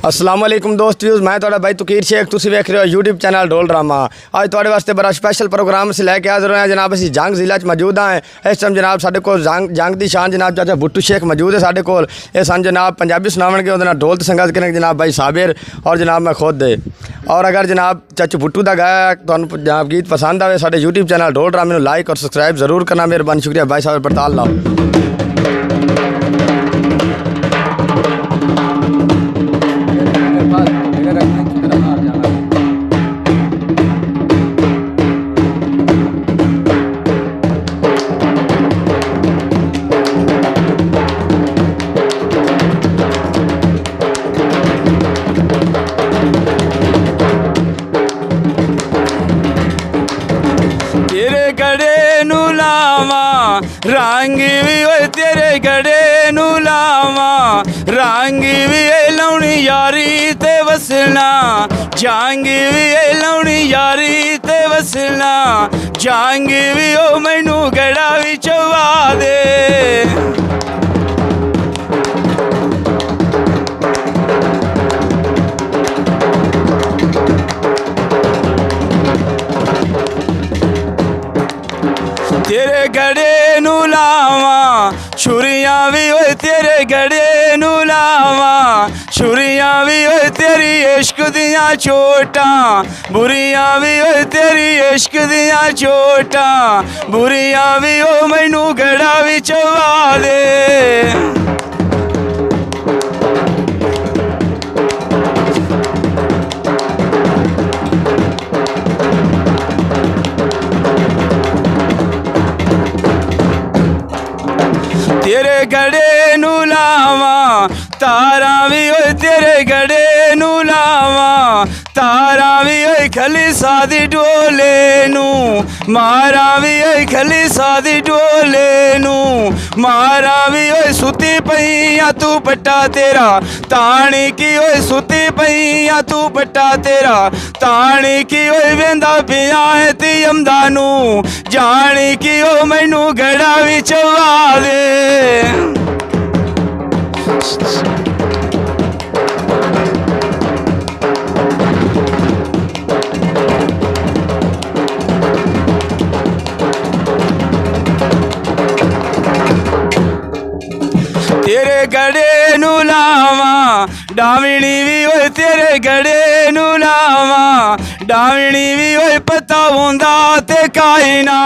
अस्सलाम वालेकुम दोस्त व्यूज़ मैं थोड़ा भाई तुकीर शेख तुसी वेख रहे हो यूट्यूब चैनल ढोल ड्रामा। आज थोड़े वास्ते बड़ा स्पेशल प्रोग्राम से लैके हाजिर हैं जनाब। असी जंग जिला च मौजूद हैं इस टाइम जनाब। साडे कोल जंग दी शान जनाब चाचा भुट्टू शेख मौजूद है साडे कोल। ये सन जनाब पंजाबी सुनावन के उहदे नाल ढोल ते संगत करेंगे जनाब भाई साबिर और जनाब मैं खुद है। और अगर जनाब चाचू भुट्टू का गाया तुहानू जनाब गीत पसंद आए साडे यूट्यूब चैनल ढोल ड्रामे नू लाइक और सबसक्राइब जरूर करना। मेहरबानी शुक्रिया भाई साबिर पड़ताल लाओ। तेरे गड़े नू लावा रंग भी ओए तेरे गड़े नू लावा रंग भी लाउनी यारी ते वसना जंग भी लाउनी यारी ते वसना जंग भी ओ मैनू गड़ा भी चवा दे। तेरे गड़े नू लावा छुरियां भी ओए तेरे गड़े नू लावा छुरियां भी ओए तेरी इश्क दियां चोटां बुरियां भी ओए तेरी इश्क दियां चोटां बुरियां भी ओ मैनू गड़ा भी चवा दे। तेरे गड़े नू लावा तारा भी ओए तेरे गड़े नू लावा तारा भी ओए खली सादी डोले नू मारा भी ओए खली सादी डोले नू मारा भी ओए सुती पईया तू पट्टा तेरा ताणी की ओए सुती पईया तू पट्टा तेरा ताणी की ओए वेंदा पिया है ती अमदानू जानी की ओ मैनू गड़ा भी चवा दे। तेरे गड़े नू लावा डावणी भी ओए तेरे गड़े नू लावा डावणी भी ओए पता होंदा ते कायना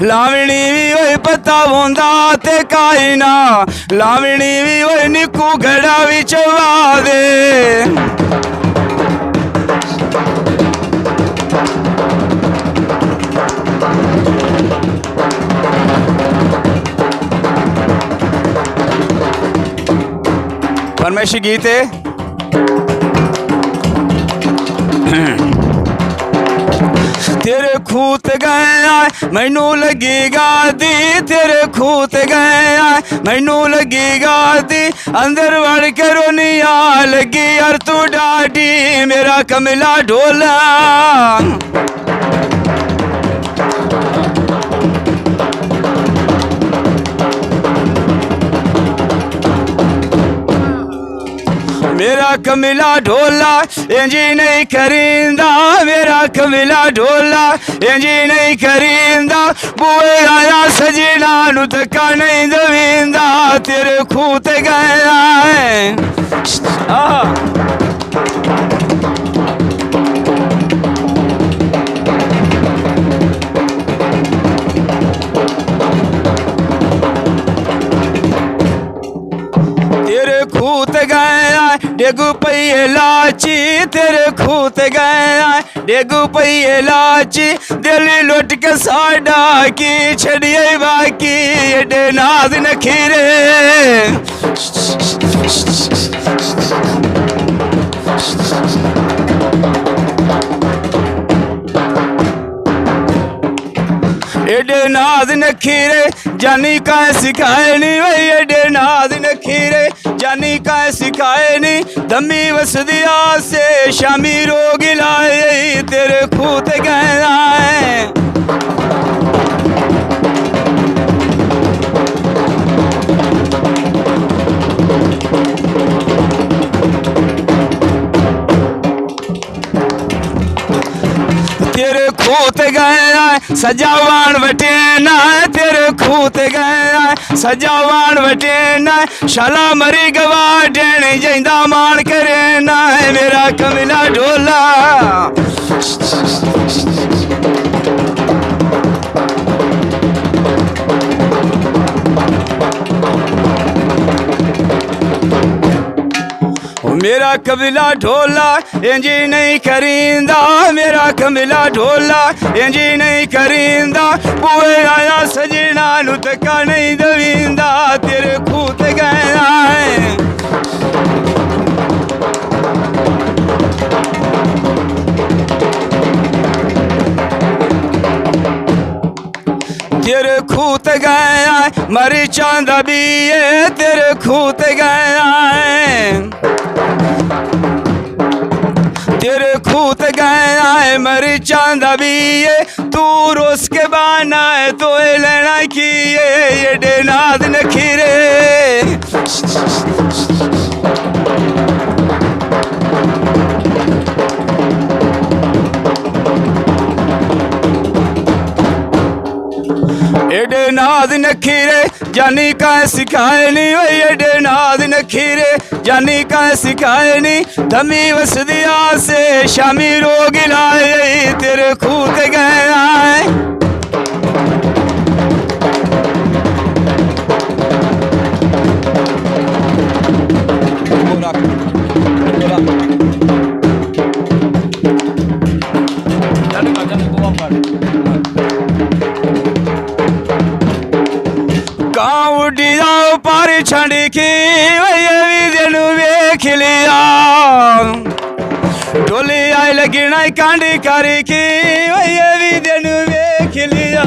लावणी भी ओए पता होंदा ते कायना लावणी भी ओए निकू गड़ा भी चवा दे। फरमाइशी गीत है तेरे खूत गए मैनू लगेगा दी तेरे खूत गए मैनू लगेगा दी अंदर वड़ के रोनिया लगी यार तू डाडी मेरा कमला ढोला। मेरा कमिला ढोला इंजी नहीं करींदा मेरा कमिला ढोला इंजी नहीं करींदा बुए आया सजना नू धक्का नहीं दवींदा तेरे खूह ते गया तेरे खूत गया डेगू पई लाची तेरे खूत गया डेगू पई लाची दिल लुट के साडा की छड़िए बाकी एडे नाज नखीरे। एडे नाज नखीरे जानी का सिखाए नी वही एडे नाज नखीरे जानी का सिखाए नी दमी वसदिया से शामी रोग लाए तेरे खूत गए। खूत गया सजावान वटेना तेरे खूत गया सजावान वटेना शाला मरी गवा डेने जैंदा मान करे ना मेरा कमला ढोला मेरा कबिला ढोला इंजी नहीं करींदा मेरा कबिला ढोला इंजी नहीं करींदा बुए आया सजना नु तका नहीं दवींदा तेरे खूत गया है तेरे खूत गया मरी चांदा भी है तेरे खूत गया है तेरे खूत गया है मरी चांदा भी है तू रोस के बाना है तो लेना की ये डेनाद नखीरे एडे नाद नखीरे जानी का सिखाए नहीं वही एडे नाद नखीरे जानी का सिखाए नहीं धमी वसदिया से शामी रोग लाए तेरे खूत गया है गाँव उडिया पार छड़ के भी दिन वेख लिया डोली आई लगना कांडी करके भी दिन वेख लिया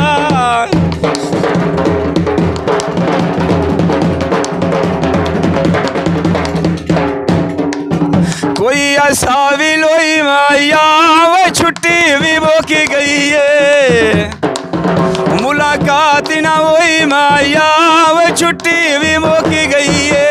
कोई ऐसा भी लोई माया वो छुट्टी भी बोकी गई है मुलाकात ना वही माया वो छुट्टी भी मोकी गई है